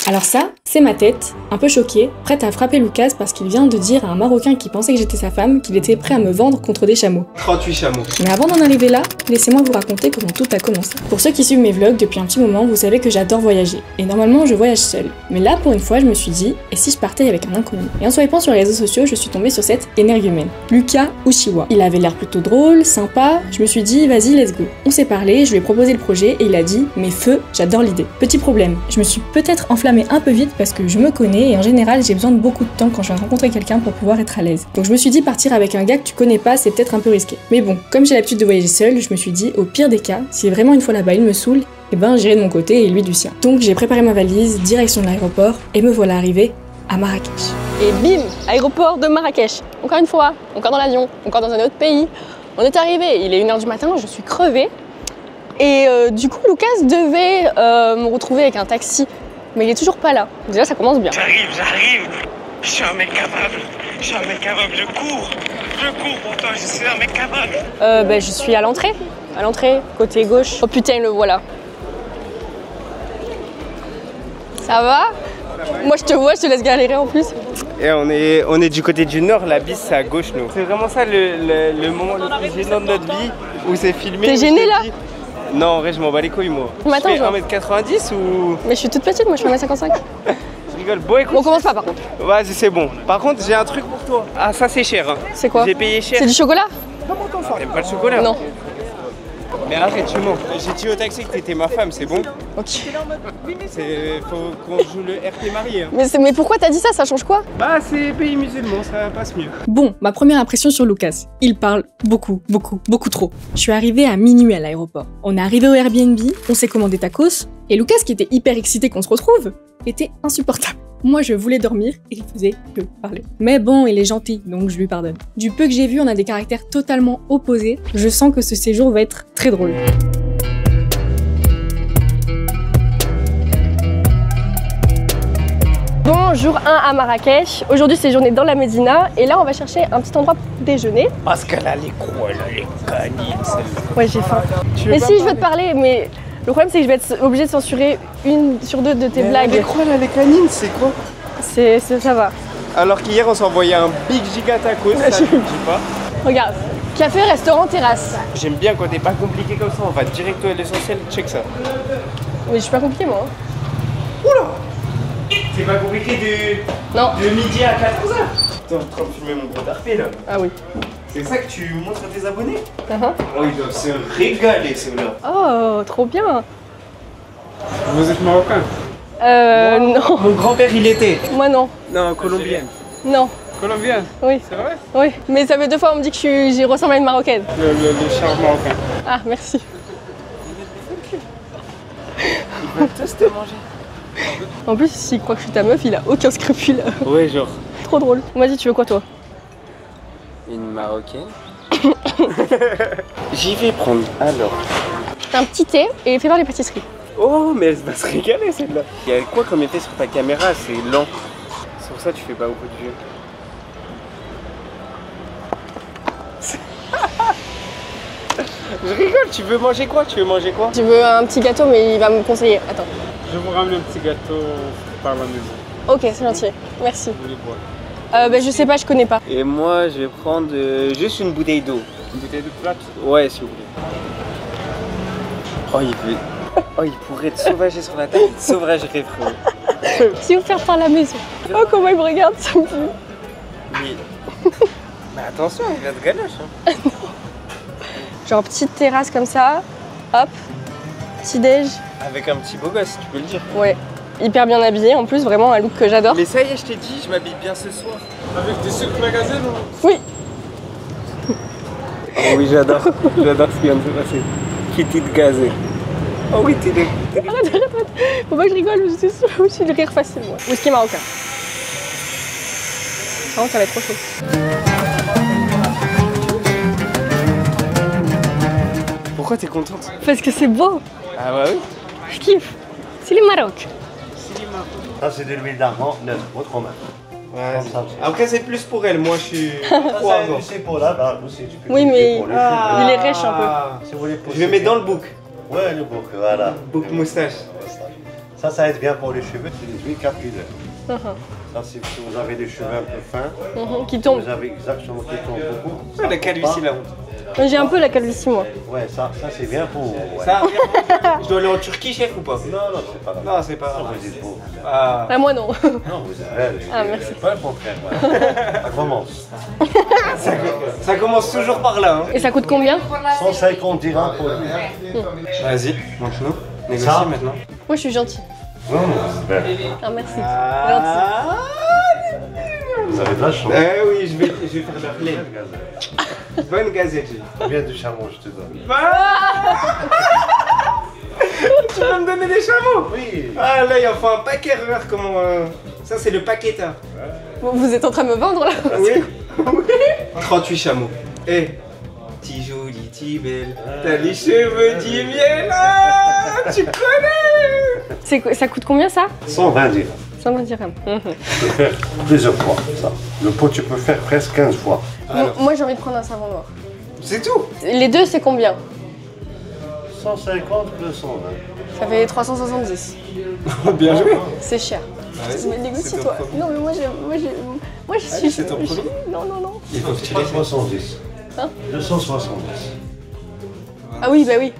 Alors ça, c'est ma tête, un peu choquée, prête à frapper Lucas parce qu'il vient de dire à un Marocain qui pensait que j'étais sa femme qu'il était prêt à me vendre contre des chameaux. 38 chameaux. Mais avant d'en arriver là, laissez-moi vous raconter comment tout a commencé. Pour ceux qui suivent mes vlogs depuis un petit moment, vous savez que j'adore voyager. Et normalement, je voyage seule. Mais là, pour une fois, je me suis dit, et si je partais avec un inconnu? Et en swipant sur les réseaux sociaux, je suis tombée sur cette énergumène, Lucas Ushiwa. Il avait l'air plutôt drôle, sympa, je me suis dit, vas-y, let's go. On s'est parlé, je lui ai proposé le projet et il a dit, mais feu, j'adore l'idée. Petit problème, je me suis peut-être enflammée un peu vite parce que je me connais et en général, j'ai besoin de beaucoup de temps quand je viens de rencontrer quelqu'un pour pouvoir être à l'aise. Donc je me suis dit, partir avec un gars que tu connais pas, c'est peut-être un peu risqué. Mais bon, comme j'ai l'habitude de voyager seule, je me suis dit, au pire des cas, si vraiment une fois là-bas il me saoule, eh ben j'irai de mon côté et lui du sien. Donc j'ai préparé ma valise, direction de l'aéroport, et me voilà arrivée à Marrakech. Et bim, aéroport de Marrakech. Encore une fois, encore dans l'avion, encore dans un autre pays. On est arrivé, il est 1h du matin, je suis crevée. Et du coup, Lucas devait me retrouver avec un taxi. Mais il est toujours pas là. Déjà, ça commence bien. J'arrive. Je suis un mec capable. Je cours pour toi, je suis un mec capable. Je suis à l'entrée, côté gauche. Oh putain, le voilà. Ça va? Moi, je te vois, je te laisse galérer en plus. Et on est du côté du nord, la bise c'est à gauche nous. C'est vraiment ça le moment le plus gênant de notre vie où c'est filmé. T'es gêné là? Non, en vrai, je m'en bats les couilles, moi. Mais attends, tu fais 1m90 ou... Mais je suis toute petite, moi, je suis 1m55. Je rigole. Bon, écoute... On commence pas, par contre. Vas-y, c'est bon. Par contre, j'ai un truc pour toi. Ah, ça, c'est cher. Hein. C'est quoi? J'ai payé cher. C'est du chocolat? T'aimes pas le chocolat? Non. Mais arrête, tu mens. J'ai dit au taxi que t'étais ma femme, c'est bon? Ok. Faut qu'on joue le RP marié. Hein. Mais pourquoi t'as dit ça? Ça change quoi? Bah, c'est pays musulman, ça passe mieux. Bon, ma première impression sur Lucas. Il parle beaucoup trop. Je suis arrivée à minuit à l'aéroport. On est arrivé au Airbnb, on s'est commandé tacos, et Lucas, qui était hyper excité qu'on se retrouve, était insupportable. Moi, je voulais dormir et il faisait que parler. Mais bon, il est gentil, donc je lui pardonne. Du peu que j'ai vu, on a des caractères totalement opposés. Je sens que ce séjour va être très drôle. Bon, jour 1 à Marrakech. Aujourd'hui, c'est journée dans la Médina. Et là, on va chercher un petit endroit pour déjeuner. Parce qu'elle a les croix, elle a les canines, celle-là. Ouais, j'ai faim. Mais si, je veux te parler, mais le problème, c'est que je vais être obligée de censurer 1 sur 2 de tes blagues. Les croix, elle a les canines, c'est quoi? Ça va. Alors qu'hier, on s'est envoyé un big giga tacos, ça, je dis pas. Regarde, café, restaurant, terrasse. J'aime bien quand t'es pas compliqué comme ça, on va direct à l'essentiel, check ça. Mais je suis pas compliquée, moi. Oula! C'est pas compliqué Non. de midi à 14h. T'es en train de filmer mon gros tarpé là. Ah oui. C'est ça que tu montres à tes abonnés? Uh-huh. Oh, ils doivent se régaler ceux-là. Oh, trop bien. Vous êtes marocain? Non. Mon grand-père il était. Moi non. Non, colombienne. Non. Colombienne? Oui. C'est vrai? Oui. Mais ça fait 2 fois on me dit que j'y ressemble à une Marocaine. Le charme marocain. Ah, merci. Ils veulent tous te manger. En plus, s'il croit que je suis ta meuf, il a aucun scrupule. Ouais, genre. Trop drôle. Vas-y, tu veux quoi toi? Une marocaine? J'y vais prendre. Alors. Un petit thé et fais voir les pâtisseries. Oh, mais elle va se régaler celle-là. Il y a quoi comme effet sur ta caméra? C'est lent. C'est pour ça que tu fais pas beaucoup de vues. Je rigole, tu veux manger quoi? Je veux un petit gâteau, mais il va me conseiller. Attends. Je vous ramène un petit gâteau par la maison. Ok, c'est gentil. Merci. Vous voulez quoi? Je sais pas, je connais pas. Et moi, je vais prendre juste une bouteille d'eau. Une bouteille de plate? Ouais, s'il vous plaît. Oh, il pourrait te sauvager sur la tête. Sauvagerait, frérot. Si vous faire par la maison. Oh, comment il me regarde, ça me pue. Mais attention, il va te galoche. Hein. Genre petite terrasse comme ça. Hop. Petit déj. Avec un petit beau gosse, tu peux le dire. Ouais. Hyper bien habillé en plus, vraiment un look que j'adore. Mais ça y est, je t'ai dit, je m'habille bien ce soir. Avec des sucres magasins ou? Oui. Oh oui, j'adore. J'adore ce qui vient de se passer. Kitty de gazé. Oh oui, t'es de... Arrête. Faut pas que je rigole, je suis de rire facile moi. Whisky marocain. Par contre, ça va être trop chaud. Pourquoi t'es contente? Parce que c'est beau. Ah bah oui. Je kiffe. C'est le Maroc. Ça, c'est de l'huile d'argan neutre, votre main. Ouais, après, c'est plus pour elle. Moi, je suis. C'est pour là, aussi, tu peux Oui, mais pour les il est rêche un peu. cheveux. Si vous voulez Je vais mettre dans le bouc. Ouais, le bouc, voilà. Bouc moustache. Ça aide bien pour les cheveux, c'est des huiles capillaires. Ça, si vous avez des cheveux un peu fins, qui tombent. vous avez exactement qui tombent beaucoup. La calvitie là. J'ai un peu la calvitie moi. Ouais, ça c'est bien pour vous. Ouais. Ça, je dois aller en Turquie, chef, ou pas? Non, c'est pas grave. Non, c'est pas grave. Vous êtes beau. Ah. Ah, moi non. Non, vous êtes belle. Ah, merci. C'est pas le contraire. Ouais. Ça commence. Ça commence toujours par là. Hein. Et ça coûte combien? 150 dirhams pour lui. Vas-y, montre-nous. Négocie Ça maintenant. Moi je suis gentille. Non, vous êtes belle. Ah merci. Ah. Vous avez de la chance. Eh oui, je vais faire de la plaine. Bonne gazette. Combien de chameaux je te donne? Tu vas me donner des chameaux? Oui. Ah là, il en faut un paquet, regarde comment... Ça, c'est le paquet tard. Vous êtes en train de me vendre là? Oui. 38 chameaux. Eh, ti joli, ti belle, t'as les cheveux du miel, ah, tu connais? Ça coûte combien ça? 120 dirhams. 120 dirhams. Tu peux faire plusieurs fois, ça. Le pot, tu peux faire presque 15 fois. Moi j'ai envie de prendre un savon noir. C'est tout. Les deux c'est combien? 150 plus 120. Ça fait 370. Bien joué. C'est cher. Vas-y, Mais négocie c'est ton toi. premier. Non mais moi je Allez, suis... c'est ton premier. Non. Il faut que tu les 370. Hein 270. Ah oui bah oui.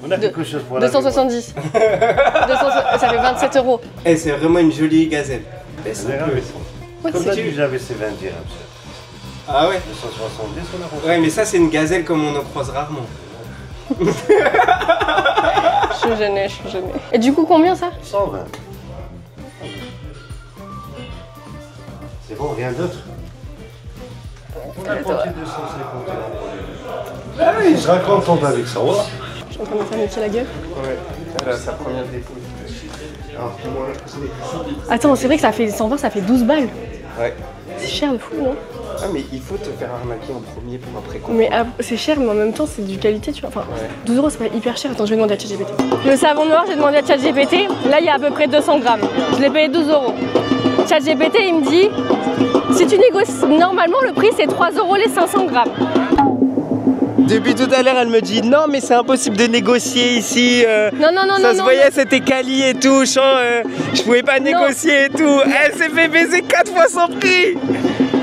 On a quelque chose pour la 270. Ça fait 27 €. Eh, c'est vraiment une jolie gazelle. Baisse un peu. Comme d'habitude, j'avais ces 20 dirhams. Ah ouais? 270, on a compris. Ouais, mais ça, c'est une gazelle comme on en croise rarement. Je suis gênée. Et du coup combien ça? 120. C'est bon, rien d'autre? On a compté 250 dirhams pour les deux. Ah oui, je serai contente avec ça, voilà. Je suis en train de me faire niquer la gueule. Ouais, sa première dépouille. Attends, c'est vrai que ça fait 120, ça fait 12 balles. Ouais. C'est cher de fou, non? Ah, mais il faut te faire arnaquer en premier pour après quoi. Mais c'est cher, mais en même temps, c'est du qualité, tu vois. Enfin, 12 €, c'est pas hyper cher. Attends, je vais demander à ChatGPT. Le savon noir, j'ai demandé à ChatGPT. Là, il y a à peu près 200 grammes. Je l'ai payé 12 €. ChatGPT, il me dit, si tu négocies, normalement, le prix, c'est 3 € les 500 grammes. Depuis tout à l'heure, elle me dit non, mais c'est impossible de négocier ici. Non. Ça se voyait, c'était quali et tout. Je pouvais pas négocier et tout. Elle s'est fait baiser 4 fois son prix.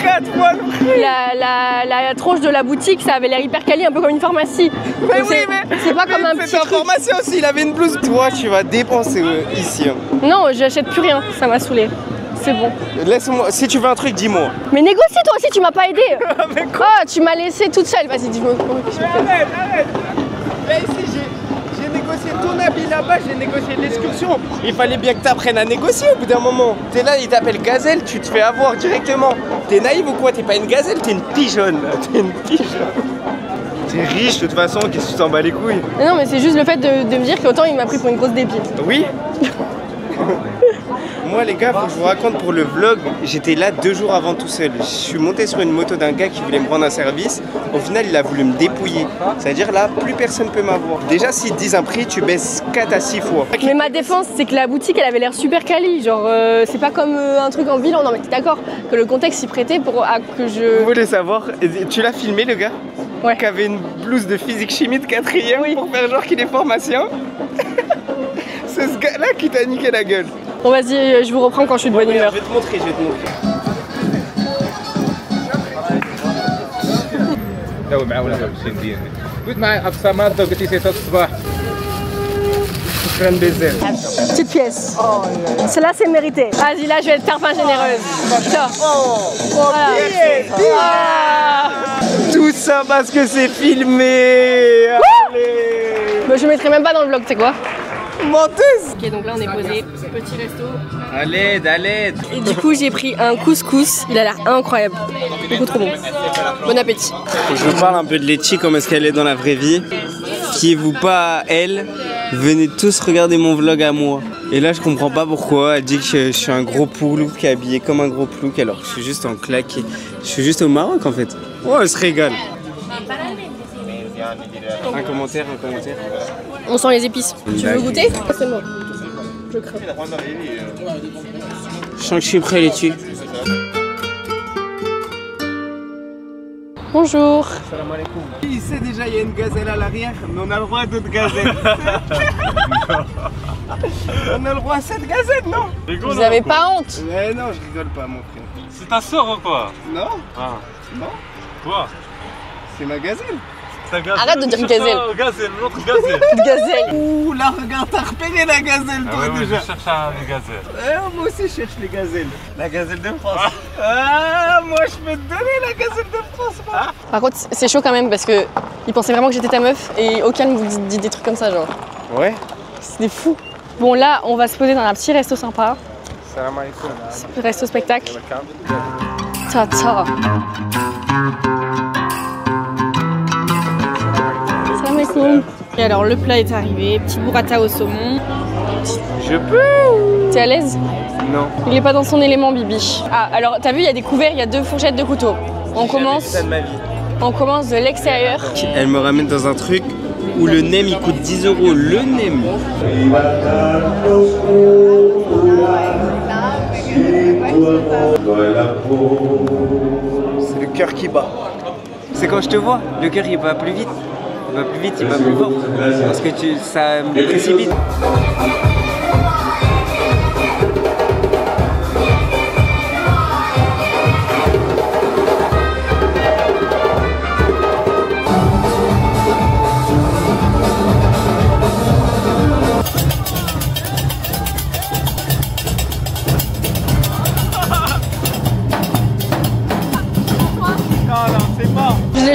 4 fois le prix. La tronche de la boutique, ça avait l'air hyper quali, un peu comme une pharmacie. Mais Donc oui, mais c'est pas comme un petit c'est truc. information aussi. Il avait une blouse. Toi, tu vas dépenser ici. Hein. Non, j'achète plus rien. Ça m'a saoulé. C'est bon. Laisse-moi. Si tu veux un truc, dis-moi. Mais négocie toi aussi, tu m'as pas aidé. Mais quoi? Oh, tu m'as laissé toute seule. Vas-y, dis-moi. Arrête. Là ici, j'ai négocié ton habit là-bas, j'ai négocié l'excursion. Il fallait bien que tu apprennes à négocier au bout d'un moment. T'es là, il t'appelle gazelle, tu te fais avoir directement. T'es naïve ou quoi? T'es pas une gazelle, t'es une pigeonne. T'es une pigeonne. T'es riche de toute façon, qu'est-ce que tu t'en bats les couilles? Non, mais c'est juste le fait de me dire qu'autant il m'a pris pour une grosse débile. Oui. Moi les gars, faut que je vous raconte pour le vlog, j'étais là 2 jours avant tout seul. Je suis monté sur une moto d'un gars qui voulait me rendre un service. Au final, il a voulu me dépouiller. C'est-à-dire là, plus personne peut m'avoir. Déjà, s'ils te disent un prix, tu baisses 4 à 6 fois. Mais ma défense, c'est que la boutique, elle avait l'air super quali. Genre, c'est pas comme un truc en ville. Non, mais t'es d'accord que le contexte s'y prêtait pour que je... Vous voulez savoir, tu l'as filmé le gars? Ouais. Qui avait une blouse de physique-chimie de 4ème pour faire genre qu'il est pharmacien. C'est ce gars-là qui t'a niqué la gueule. Bon, vas-y, je vous reprends quand je suis de bonne humeur. Je vais te montrer, داوي معاه ولا 50 ديالي قلت معايا اقصى ماده قلت لي سيت الصباح شكرا بزاف. Petite pièce. Celle-là, c'est mérité. Vas-y, là, je vais être fin généreuse. Ça. Voilà. Ah. Tout ça parce que c'est filmé. Allez. Bah, je mettrai même pas dans le vlog, tu sais quoi? Menteuse. Ok, donc là, on est posé. Petit resto. À l'aide, à l'aide. Et du coup, j'ai pris un couscous. Il a l'air incroyable. Beaucoup trop bon. Bon appétit. Je vous parle un peu de Letchi, comment est-ce qu'elle est dans la vraie vie. Fiez-vous pas à elle, venez tous regarder mon vlog à moi. Et là je comprends pas pourquoi, elle dit que je suis un gros plouc qui est habillé comme un gros plouc alors que je suis juste en claqué. Je suis juste au Maroc en fait. Oh, elle se régale. Un commentaire. On sent les épices. Tu veux goûter? C'est bon. Je crains. Je sens que je suis prêt Letchi. Bonjour. Salam alaikum. Il sait déjà, il y a une gazelle à l'arrière, mais on a le droit à d'autres gazelles. On a le droit à cette gazelle, non? Vous avez pas honte? Mais non, je rigole pas, mon frère. C'est ta soeur ou quoi? Non? Ah. Non? Quoi? C'est ma gazelle. Arrête de dire gazelle. Gazelle, l'autre gazelle. Gazelle. Ouh, là, regarde, t'as repéré la gazelle, toi, déjà. Je cherche les gazelles. Moi aussi, je cherche les gazelles. La gazelle de France. Ah, moi, je peux te donner la gazelle de France, moi. Par contre, c'est chaud quand même parce que il pensait vraiment que j'étais ta meuf et au calme vous dites des trucs comme ça, genre. Ouais. C'est des fous. Bon, là, on va se poser dans un petit resto sympa. Salam alaikum. Resto spectacle. Ta-ta. Salam alaikum. Et alors, le plat est arrivé. Petit burrata au saumon. Je peux? T'es à l'aise? Non. Il est pas dans son élément, Bibi. Ah, alors, t'as vu, il y a des couverts, il y a 2 fourchettes, 2 couteaux. On commence de l'extérieur. Elle me ramène dans un truc où le nem il coûte 10 €. Le nem. C'est le cœur qui bat. C'est quand je te vois, le cœur il bat plus vite. Il va plus vite, il va plus fort. Parce que ça me précipite.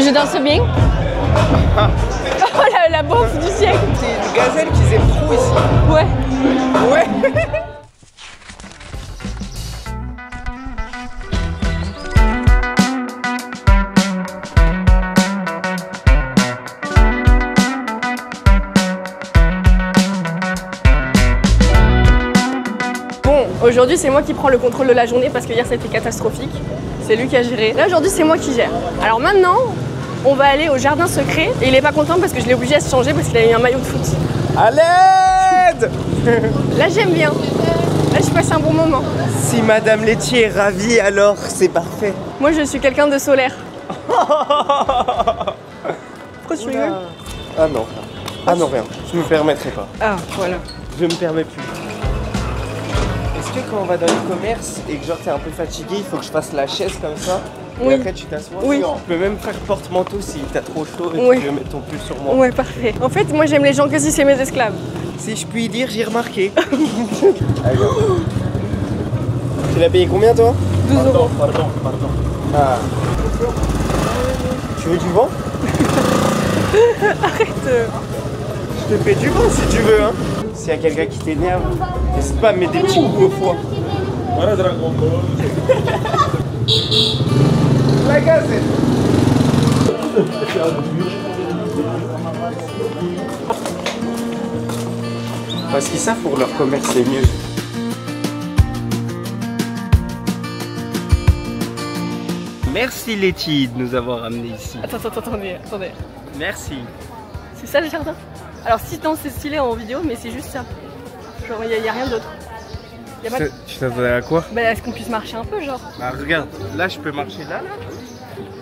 Je danse bien. Oh la bouffe du siècle. C'est une gazelle qu'ils aiment trop ici. Ouais. Ouais. Bon, aujourd'hui c'est moi qui prends le contrôle de la journée parce que hier ça a été catastrophique. C'est lui qui a géré. Là aujourd'hui c'est moi qui gère. Alors maintenant, on va aller au jardin secret et il est pas content parce que je l'ai obligé à se changer parce qu'il a eu un maillot de foot. À l'aide. Là j'aime bien. Là je passe un bon moment. Si Madame Laitier est ravie, alors c'est parfait. Moi je suis quelqu'un de solaire. Pourquoi tu rigoles? Ah non. Ah non, rien. Je me permettrai pas. Ah voilà. Je me permets plus. Est-ce que quand on va dans le commerce et que genre t'es un peu fatigué, il faut que je fasse la chaise comme ça? Oui. Et après tu t'assois? Oui. Tu peux même faire porte-manteau si t'as trop chaud et Oui. tu peux mettre ton pull sur moi. Ouais parfait. En fait moi j'aime les gens que si c'est mes esclaves. Si je puis dire, j'ai remarqué. Allez. Tu l'as payé combien toi? 12 €. Pardon. Ah. Tu veux du vent? Arrête. Je te fais du vent si tu veux, hein. S'il y a quelqu'un qui t'énerve, n'hésite pas à mettre des petits coups au foie. Voilà Dragon Ball. La gazelle. Parce qu'ils savent pour leur commerce c'est mieux. Merci Letty de nous avoir amenés ici. Attendez. Merci. C'est ça le jardin? Alors si non c'est stylé en vidéo mais c'est juste ça. Genre il y a rien d'autre. Y a pas de... Tu t'attendais à quoi? Bah est-ce qu'on puisse marcher un peu genre? Bah regarde, là je peux marcher là.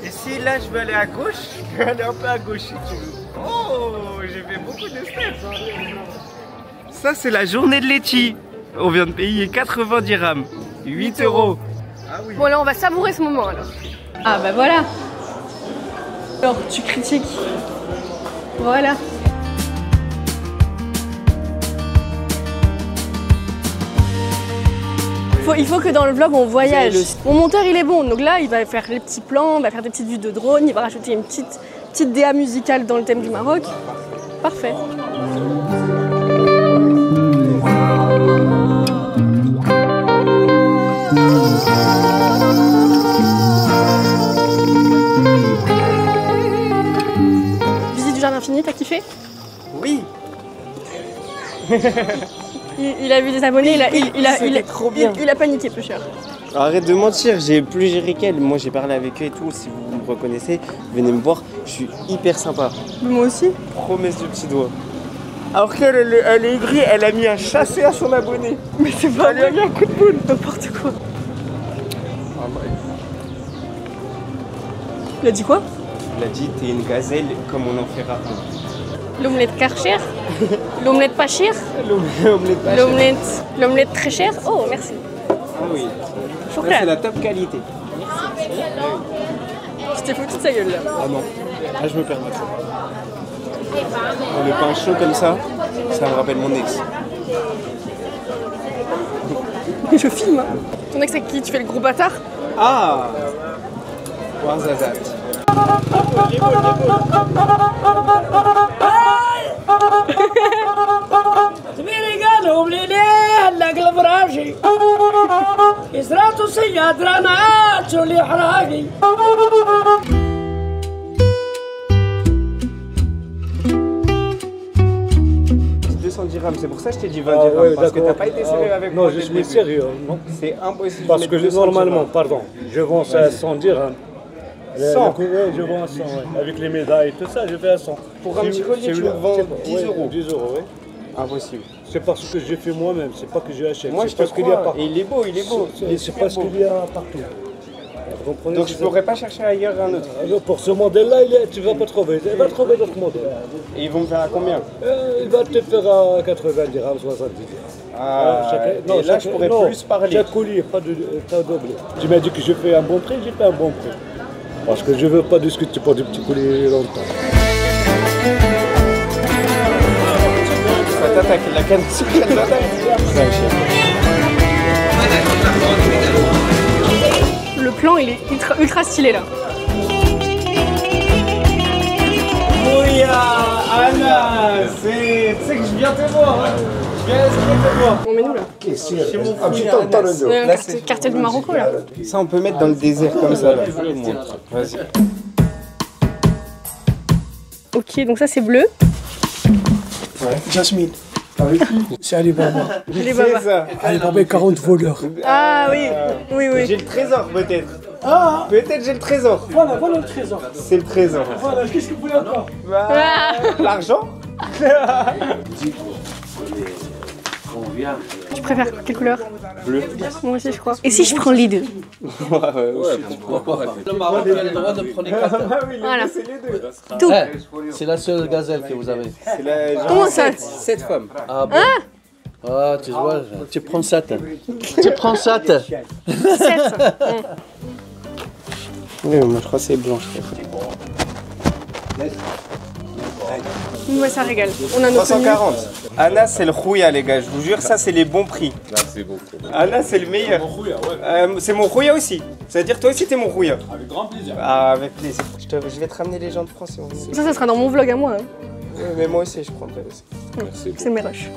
Et si là je veux aller à gauche, je peux aller un peu à gauche si tu veux. Oh, j'ai fait beaucoup de steps. Ça c'est la journée de Letty. On vient de payer 90 dirhams. 8 €. Ah oui. Bon là on va savourer ce moment alors. Ah bah voilà. Alors tu critiques. Voilà. Il faut que dans le vlog on voyage. Mon monteur il est bon, donc là il va faire les petits plans, il va faire des petites vues de drone, il va rajouter une petite DA musicale dans le thème du Maroc. Parfait. Visite du jardin fini, t'as kiffé? Oui. Il a vu des abonnés, trop bien. Il a paniqué, peu cher. Arrête de mentir, j'ai plus géré qu'elle. Moi j'ai parlé avec eux et tout. Si vous me reconnaissez, venez me voir. Je suis hyper sympa. Moi aussi. Promesse du petit doigt. Alors qu'elle elle est aigrie, elle a mis un chassé à son abonné. Mais c'est pas Elle lui a mis un coup de boule. n'importe quoi. Ah, bref. Il a dit quoi? l'a dit, t'es une gazelle comme on en fait rarement. L'omelette Karcher. L'omelette pas chère. L'omelette pas chère. L'omelette très chère. Oh, merci. Ah oui. Ça, c'est la top qualité. Je t'ai foutu de sa gueule là. Ah non. Ah, je me permets ça. Le pain chaud comme ça me rappelle mon ex. Je filme. Ton ex avec qui tu fais le gros bâtard? Ah Warzazat. C'est pour ça que je t'ai dit 20 dirhams, parce que t'as pas été sérieux avec moi. Non, je suis sérieux. C'est impossible. Parce que normalement, pardon, je vends ça à 100 dirhams. 100 je vends à 100, ouais. Avec les médailles et tout ça, je fais à 100. Pour un petit collier, tu le vends 10 euros. 10 euros, oui. Impossible. C'est parce que j'ai fait moi-même, c'est pas que je achète. Moi, je te crois. Et il est beau, il est beau. C'est parce qu'il y a partout. Donc je pourrais pas chercher ailleurs un autre. Pour ce modèle-là, tu vas pas trouver. Tu vas trouver d'autres modèles. Et ils vont me faire à combien? Il va te faire à 80 dirhams, 70 dirhams. Ah, et là je pourrais plus parler. Chaque collier, pas doublé. Tu m'as dit que je fais un bon prix, j'ai fait un bon prix. Parce que je veux pas discuter pour des petits colliers longtemps. Ça t'attaque, la canne à sucre, elle t'attaque. Le plan il est ultra stylé là. Ouya, Anna, tu sais que je viens te voir. Je viens te voir. On met nous là. Chez mon frère. Cartel du Marocco là. Ça on peut mettre dans le désert comme ça là. Vas-y. Ok, donc ça c'est bleu. Ouais. Jasmine. C'est Alibaba. C'est ça. Alibaba 40 voleurs. Ah oui, oui, oui. J'ai le trésor peut-être. Ah, peut-être j'ai le trésor. Voilà le trésor. C'est le trésor. Voilà, qu'est-ce que vous voulez encore? L'argent. Tu préfères quelle couleur? Bleu. Moi aussi je crois. Et si je prends les deux? Le Maroc a le droit de prendre 4. Voilà. C'est les deux. Tout. C'est la seule gazelle que vous avez. C'est la Comment ça? 7 femmes. Ah bon? Ah, tu vois, tu prends 7. Tu prends 7. 7. Oui, moi je crois que c'est blanche. Ouais, ça régale. On a notre 340. Anna, c'est le rouya, les gars. Je vous jure, ça, c'est les bons prix. Là, c'est beau. Anna, c'est le meilleur. C'est mon rouya aussi. C'est-à-dire, toi aussi, t'es mon rouya. Avec grand plaisir. Ah, avec plaisir. Je vais te ramener les gens de France. Si on veut. Ça sera dans mon vlog à moi. Hein. Oui, mais moi aussi, je prendrai aussi. Merci. C'est mes rushs.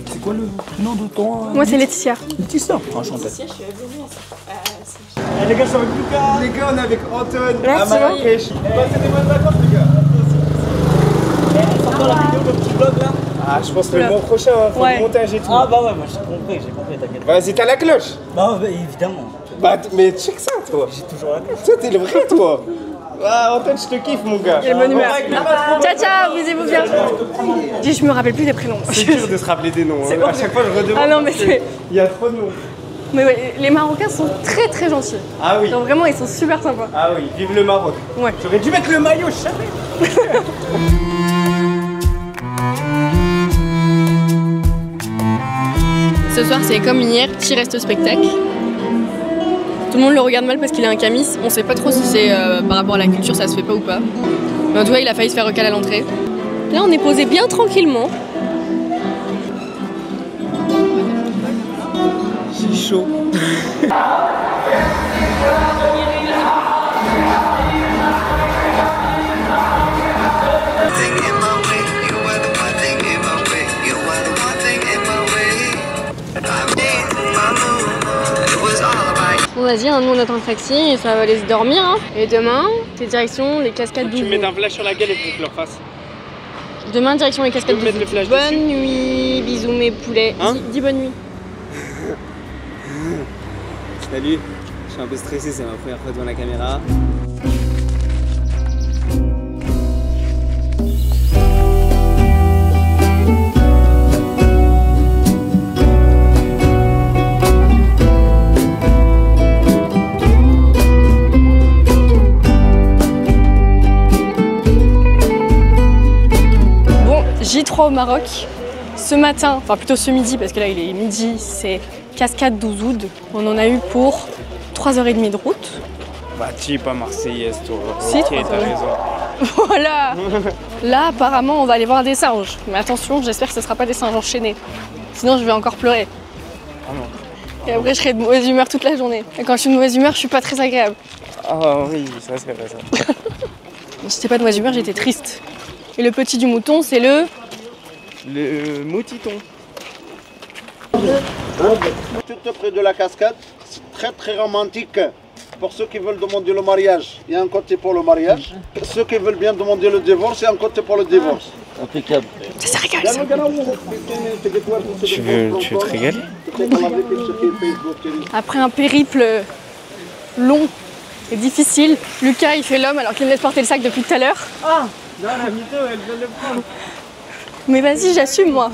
C'est quoi le nom de ton... Moi, c'est Laetitia. Laetitia. Enchanté. Les gars, je suis avec Lucas. Les gars, on est avec Antoine. Merci, à Marrakech. Passez des bonnes vacances, les gars. Encore la vidéo, le petit vlog là. Ah, je pense que le mois prochain, faut le montage et tout. Ah bah ouais, moi j'ai compris, t'inquiète. Vas-y, t'as la cloche. Bah évidemment. Bah, mais check ça, toi. J'ai toujours la cloche. Toi, t'es le vrai, toi. Ah, Antoine, je te kiffe, mon gars. Quelle bonne humeur. Ciao, ciao, visez-vous bien. Je me rappelle plus des prénoms. C'est dur de se rappeler des noms. Hein. À chaque fois, je redemande. Ah non, mais c'est... Il y a trop de noms. Mais ouais, les Marocains sont très très gentils. Ah oui. Donc vraiment, ils sont super sympas. Ah oui, vive le Maroc. Ouais. J'aurais dû mettre le maillot, jamais. Ce soir, c'est comme hier, petit resto spectacle. Tout le monde le regarde mal parce qu'il a un camis. On sait pas trop si c'est par rapport à la culture, ça se fait pas ou pas. Mais en tout cas, il a failli se faire recaler à l'entrée. Là, on est posé bien tranquillement. C'est chaud. Bon, vas-y, hein, nous on attend le taxi et ça va aller se dormir. Hein. Et demain, c'est direction les cascades Tu d'Ouzou. mets un flash sur la gueule et faut que je leur fasse. Demain, direction les cascades Tu peux mettre d'Ouzou. le flash Bonne dessus. nuit, bisous mes poulets. Hein Dis bonne nuit. Salut, je suis un peu stressé, c'est ma première fois devant la caméra. froid au Maroc. Ce matin, enfin plutôt ce midi, parce que là il est midi, c'est Cascade d'Ouzoud. On en a eu pour 3h30 de route. Bah tu es pas marseillaise toi. Si, ok, t'as raison. Voilà. Là apparemment on va aller voir des singes. Mais attention, j'espère que ce sera pas des singes enchaînés. Sinon je vais encore pleurer. Ah non. Et après je serai de mauvaise humeur toute la journée. Et quand je suis de mauvaise humeur, je suis pas très agréable. Ah oui, ça c'est vrai ça. J'étais pas de mauvaise humeur, j'étais triste. Et le petit du mouton, c'est le moutiton. Tout près de la cascade, c'est très romantique. Pour ceux qui veulent demander le mariage, il y a un côté pour le mariage. Ceux qui veulent bien demander le divorce, il y a un côté pour le divorce. Impeccable. Ça régale ça. Tu veux te régaler? Après un périple long et difficile, Lucas il fait l'homme alors qu'il me laisse porter le sac depuis tout à l'heure. Ah non, la mytho, elle vient de le prendre. Mais vas-y, j'assume moi.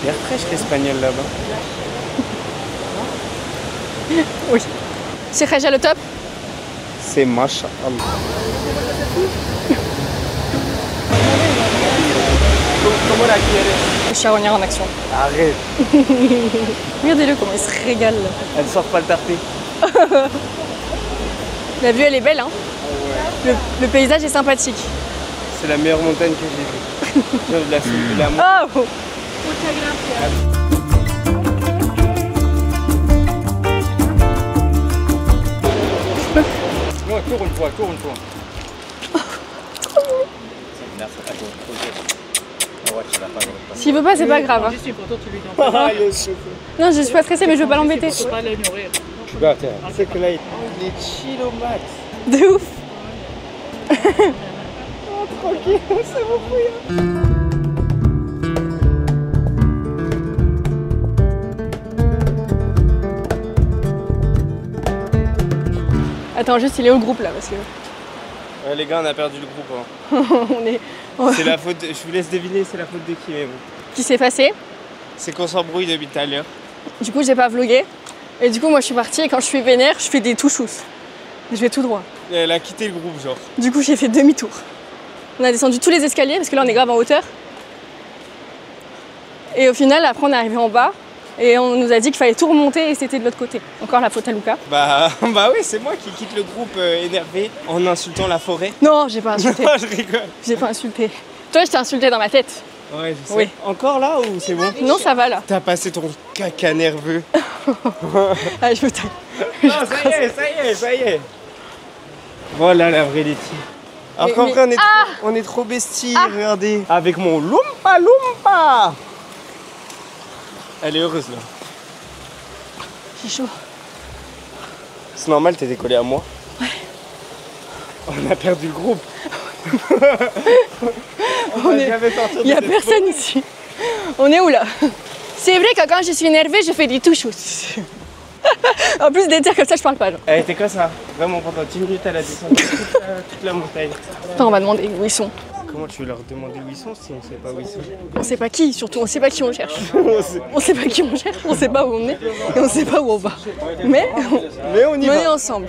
Hyper fraîche l'espagnol là-bas. Oui. C'est Raja le top. C'est Masha Allah. Comment la quieres? Le charognard en action. Arrête. Regardez-le comment il se régale. Elle sort pas le tarté. La vue elle est belle hein. Le paysage est sympathique. C'est la meilleure montagne que j'ai vue. Genre de la montagne. Oh. Non, cours une fois, cours une fois. S'il veut pas, c'est pas grave. Hein. Non, je suis pas stressée, mais je veux pas l'embêter. C'est que là, il est chill au max. De ouf. Oh, tranquille, c'est mon couillon. Attends, juste, il est où le groupe là parce que... Les gars, on a perdu le groupe. Hein. on est... C'est la faute, je vous laisse deviner, c'est la faute de qui, mais bon. Qui s'est passé? C'est qu'on s'embrouille depuis tout à l'heure. Du coup, j'ai pas vlogué. Et du coup, moi, je suis partie et quand je suis vénère, je fais des touchous. Je vais tout droit. Elle a quitté le groupe, genre. Du coup, j'ai fait demi-tour. On a descendu tous les escaliers parce que là, on est grave en hauteur. Et au final, après, on est arrivé en bas. Et on nous a dit qu'il fallait tout remonter et c'était de l'autre côté. Encore la faute à Lucas. Bah oui, c'est moi qui quitte le groupe énervé en insultant la forêt. Non, j'ai pas insulté. Je rigole. J'ai pas insulté. Toi, je t'ai insulté dans ma tête. Ouais, je sais. Oui. Encore là ou c'est bon? Non, ça va là. T'as passé ton caca nerveux. Allez, je me taille. Non, ça y est. Voilà la vraie Letty. Alors qu'en vrai, on est trop besties, regardez. Avec mon Lumpa Lumpa. Elle est heureuse là. J'ai chaud. C'est normal, t'es décollé à moi. Ouais. On a perdu le groupe. Il n'y a personne ici. On est où là? C'est vrai que quand je suis énervée, je fais des touches. En plus des terres comme ça, je parle pas. Genre. Elle était comme ça, vraiment pendant 10 minutes, elle a descendu toute la montagne. Attends, on va demander où ils sont. Comment tu veux leur demander où ils sont si on sait pas où ils sont? On sait pas qui, surtout, on sait pas qui on cherche. On sait pas qui on cherche, on sait pas où on est et on sait pas où on va. Mais on y va. On est ensemble.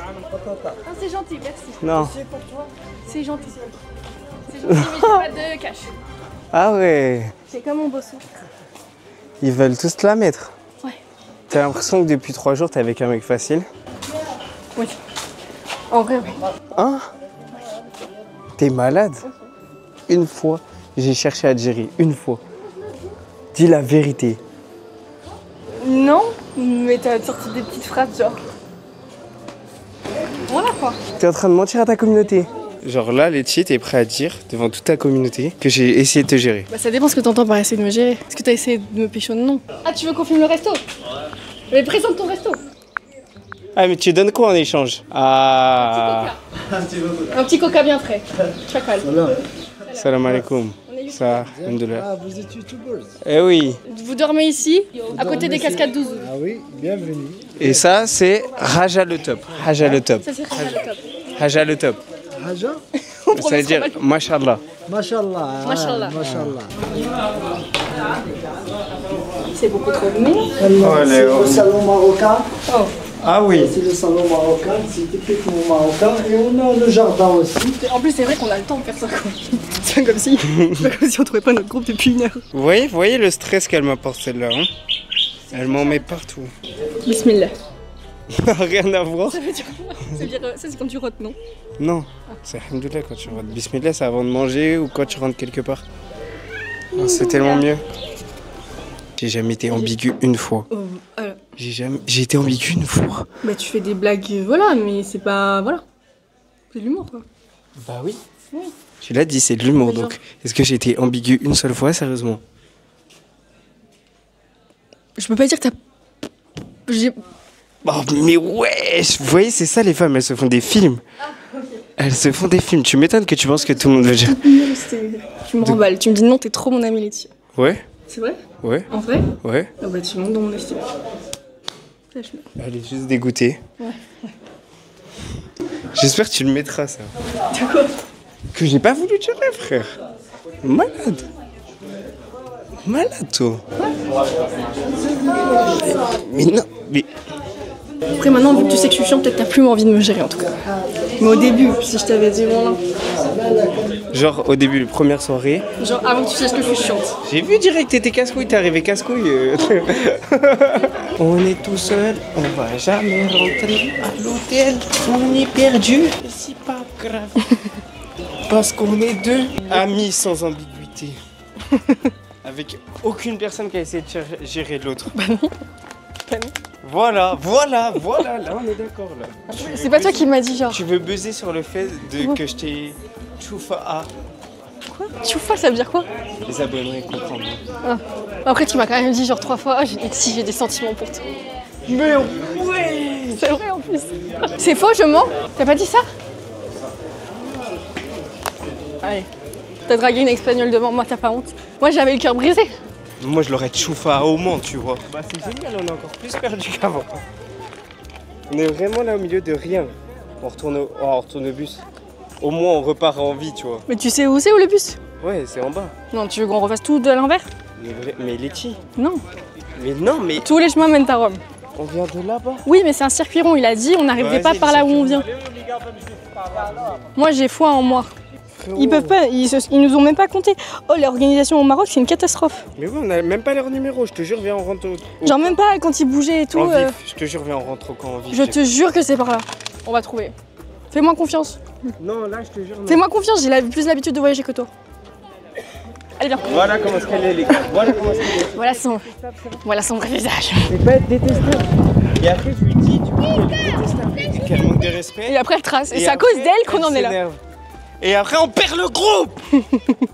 Ah, c'est gentil, merci. Non. C'est gentil. C'est gentil, mais j'ai pas de cash. Ah ouais. C'est comme mon bossou. Ils veulent tous te la mettre. Ouais. T'as l'impression que depuis 3 jours t'es avec un mec facile? Oui. En vrai, oui. Hein? T'es malade? Une fois, j'ai cherché Algérie. Une fois. Dis la vérité. Non, mais t'as sorti des petites phrases genre. Voilà quoi. T'es en train de mentir à ta communauté. Genre là, Letty, t'es prêt à dire devant toute ta communauté que j'ai essayé de te gérer. Bah ça dépend ce que t'entends par essayer de me gérer. Est-ce que t'as essayé de me pécho? Non. Ah, tu veux qu'on filme le resto? Mais présente ton resto. Ah, mais tu donnes quoi en échange? Ah. Un petit coca bien frais. Chacal. Salam alaikum. Ça, alhamdoulilah. Ah, vous êtes youtubeurs? Eh oui. Vous dormez ici, à côté des cascades d'Ouzoud. Ah oui, bienvenue. Et ça, c'est Raja le top. Raja le top. Ça c'est Raja le top. Raja le top. Raja? Ça veut dire Mashallah. Mashallah. Mashallah. Mashallah. C'est beaucoup trop mignon. C'est au salon marocain. Oh. Ah oui. C'est le salon marocain, c'est typiquement marocain. Et on a le jardin aussi. En plus, c'est vrai qu'on a le temps de faire ça. C'est pas comme si on trouvait pas notre groupe depuis 1 heure. Vous voyez le stress qu'elle m'apporte celle-là, hein? Elle m'en met partout. Bismillah. Rien à voir. Ça veut dire quoi? Ça veut dire, ça c'est quand tu rotes, non? Non, c'est alhamdoulilah quand tu rentres. Bismillah, c'est avant de manger ou quand tu rentres quelque part. C'est tellement mieux. J'ai jamais été ambigu une fois. J'ai été ambigu une fois. Bah tu fais des blagues, voilà, mais c'est pas... Voilà. C'est de l'humour, quoi. Bah oui. Tu l'as dit, c'est de l'humour, donc. Est-ce que j'ai été ambigu une seule fois, sérieusement? Je peux pas dire que t'as... Oh mais ouais, vous voyez, c'est ça les femmes, elles se font des films. Elles se font des films. Tu m'étonnes que tu penses que tout le monde veut dire. Tu me remballes, tu me dis non, t'es trop mon ami Laetitia. Ouais. C'est vrai? Ouais. En vrai? Ouais. Ah bah tu montes dans mon estime. Elle est juste dégoûtée. Ouais. J'espère que tu le mettras ça. De quoi? Que j'ai pas voulu tirer, frère. Malade. Malade, toi. Mais non, mais... Après maintenant, vu que tu sais que je suis chiante, peut-être t'as plus envie de me gérer en tout cas. Mais au début, si je t'avais dit bon là. Genre au début, la première soirée. Genre avant que tu saches que je suis chiante. J'ai vu direct que t'étais casse-couille, t'es arrivé casse-couille. On est tout seul, on va jamais rentrer à l'hôtel. On est perdu, c'est pas grave. Parce qu'on est deux amis sans ambiguïté. Avec aucune personne qui a essayé de gérer l'autre. Bah non. Bah non. Voilà, là on est d'accord là. C'est pas toi qui m'as dit genre. Tu veux buzzer sur le fait que je t'ai choufa à. Quoi? Choufa, ça veut dire quoi? Les abonnés comprennent. Ah. Après tu m'as quand même dit genre 3 fois, si j'ai des sentiments pour toi. Mais ouais! C'est vrai en plus. C'est faux, je mens? T'as pas dit ça? Allez. T'as dragué une espagnole devant moi, t'as pas honte? Moi j'avais le cœur brisé. Moi je l'aurais choufa au Mans, tu vois. Bah c'est génial, on est encore plus perdu qu'avant. On est vraiment là au milieu de rien. On retourne au bus. Au moins on repart en vie, tu vois. Mais tu sais où c'est, où le bus? Ouais, c'est en bas. Non, tu veux qu'on refasse tout de l'envers? Mais Letty. Non. Mais non, mais... Tous les chemins mènent à Rome. On vient de là-bas. Oui, mais c'est un circuit rond, il a dit, on n'arriverait pas par là où on vient. Moi j'ai foi en moi. Ils peuvent pas, ils nous ont même pas compté. Oh, l'organisation au Maroc, c'est une catastrophe. Mais oui, on a même pas leur numéro, je te jure, viens, on rentre au... Genre même pas quand ils bougeaient et tout. En vif, je te jure, viens, on rentre au camp en vif. Je te jure que c'est par là. On va trouver. Fais-moi confiance. Non, là, je te jure. Fais-moi confiance, j'ai plus l'habitude de voyager que toi. Allez, viens. Voilà comment est-ce qu'elle est, les gars. Voilà comment est-ce qu'elle est. Voilà son vrai visage. C'est pas être détestable. Et après, je lui dis, du coup, elle est détestable. Et qu'elle manque de respect. Et après, elle trace. Et c'est à cause d'elle qu'on en est là. Et après, on perd le groupe.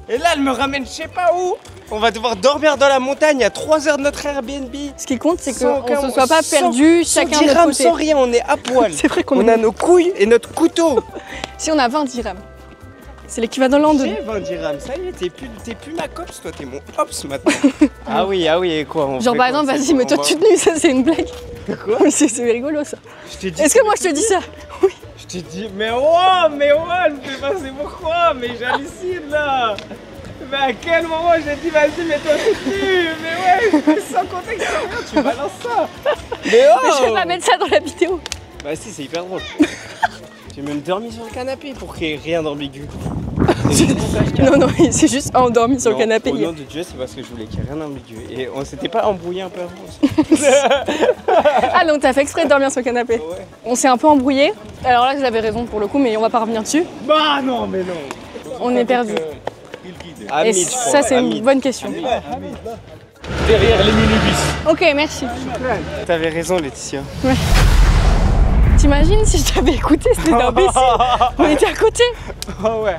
Et là, elle me ramène je sais pas où. On va devoir dormir dans la montagne à 3 heures de notre Airbnb. Ce qui compte, c'est qu'on ne se soit pas perdu chacun de notre côté. Sans rien, on est à poil. C'est vrai qu'on a nos couilles et notre couteau. Si on a 20 dirhams. C'est l'équivalent de... J'ai 20 dirhams, ça y est, t'es plus ma cops, toi, t'es mon ops maintenant. Ah oui, et quoi? Genre par exemple, vas-y, mets-toi toute nue, ça c'est une blague. Quoi? C'est rigolo ça. Est-ce que moi je te dis ça? Oui. Je t'ai dit, mais ouais, je me fais passer pourquoi? Mais j'hallucine là. Mais à quel moment j'ai dit, vas-y, mets-toi toute nue? Mais ouais, sans contexte, rien, tu balances ça. Mais oh! Mais je vais pas mettre ça dans la vidéo. Bah si, c'est hyper drôle. J'ai même dormi sur le canapé pour qu'il n'y ait rien d'ambigu. Non, il s'est juste endormi sur le canapé. Au nom de Dieu, c'est parce que je voulais qu'il n'y ait rien d'ambigu. Et on s'était pas embrouillé un peu avant. Ah donc t'as fait exprès de dormir sur le canapé? Ouais. On s'est un peu embrouillé. Alors là, vous avez raison pour le coup, mais on va pas revenir dessus. Bah non, mais non. On est perdu. Et ça, c'est une bonne question. Derrière les minibus. Ok, merci. T'avais raison, Laetitia. Ouais. T'imagines si je t'avais écouté, c'était d'imbécile. On était à côté. Oh ouais.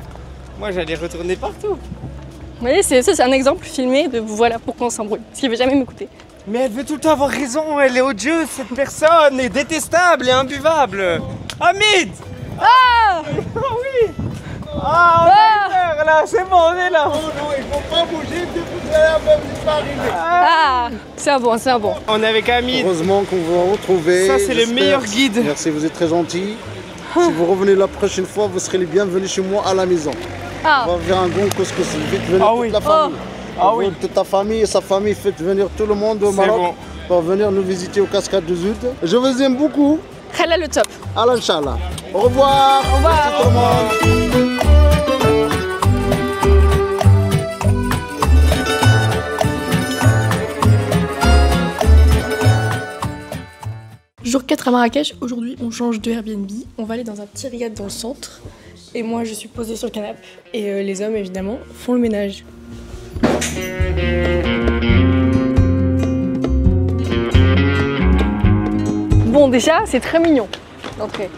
Moi, j'allais retourner partout. Vous voyez, c'est un exemple filmé de voilà pourquoi on s'embrouille. Parce qu'il veut jamais m'écouter. Mais elle veut tout le temps avoir raison, elle est odieuse, cette personne est détestable et imbuvable. Hamid! Ah! Oui! Ah, on a peur là, c'est bon, on est là. Oh non, il faut pas bouger, depuis tout à l'heure, même pas arriver. Ah! C'est bon, c'est bon. On est avec Hamid. Heureusement qu'on va retrouver. Ça, c'est le meilleur guide. Merci, vous êtes très gentil. Si vous revenez la prochaine fois, vous serez les bienvenus chez moi à la maison. Ah. On va faire un bon couscous. Vite venir toute la famille. Ah oui. Toute ta famille et sa famille, faites venir tout le monde au Maroc. Bon. pour venir nous visiter aux cascades de Zout. Je vous aime beaucoup. Khala le top. Allah Inch'Allah. Au revoir. Au revoir. Merci tout le monde. Jour 4 à Marrakech, aujourd'hui on change de Airbnb, on va aller dans un petit riad dans le centre et moi je suis posée sur le canapé et les hommes évidemment font le ménage. Bon déjà c'est très mignon l'entrée.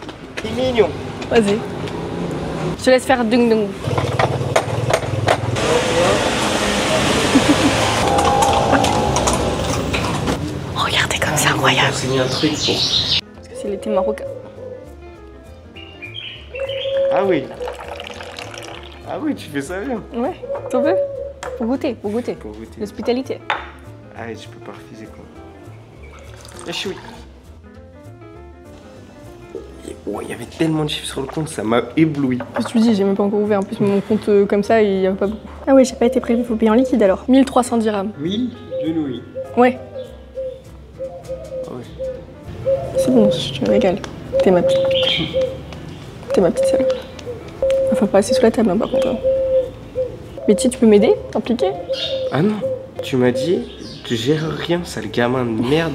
C'est mignon. Vas-y. Je te laisse faire dung dung. Regardez comme c'est incroyable. C'est un truc pour... Parce que c'est l'été marocain. Ah oui. Ah oui, tu fais ça bien. Ouais, t'en veux? Pour goûter, pour goûter. Pour goûter. L'hospitalité. Ah oui, tu peux pas refuser quoi. Et choui. Oh, il y avait tellement de chiffres sur le compte, ça m'a ébloui. Qu'est-ce que tu dis? J'ai même pas encore ouvert. En plus, mon compte comme ça, il y a pas beaucoup. Ah ouais, j'ai pas été prévu, faut payer en liquide alors. 1300 dirhams. 1000 de nouilles. Ouais. Ah ouais. C'est bon, je me régale. T'es ma petite. T'es ma petite salope. Enfin, pas assis sous la table, hein, par contre. Hein. Mais tu peux m'aider? T'impliquer? Ah non, tu m'as dit, tu gères rien, sale gamin de merde.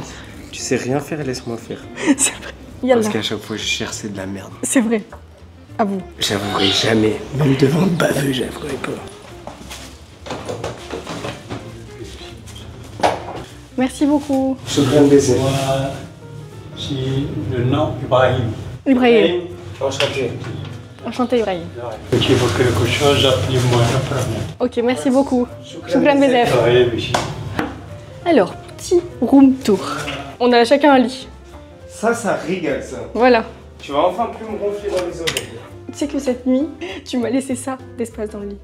Tu sais rien faire, laisse-moi faire. C'est vrai. Yallah. Parce qu'à chaque fois je gère, c'est de la merde. C'est vrai. Avoue. J'avouerai jamais, même devant le baveux, j'avouerai pas. Merci beaucoup. Shukran baiser. Moi, c'est le nom Ibrahim. Ibrahim. Enchanté. Enchanté, Ibrahim. Si tu veux quelque chose, appelez-moi, je préviens. Ok, merci beaucoup. Shukran Bezef. Oui, monsieur. Alors, petit room tour. On a chacun un lit. Ça régale ça. Voilà. Tu vas enfin plus me gonfler dans les oreilles. Tu sais que cette nuit, tu m'as laissé ça d'espace dans le lit.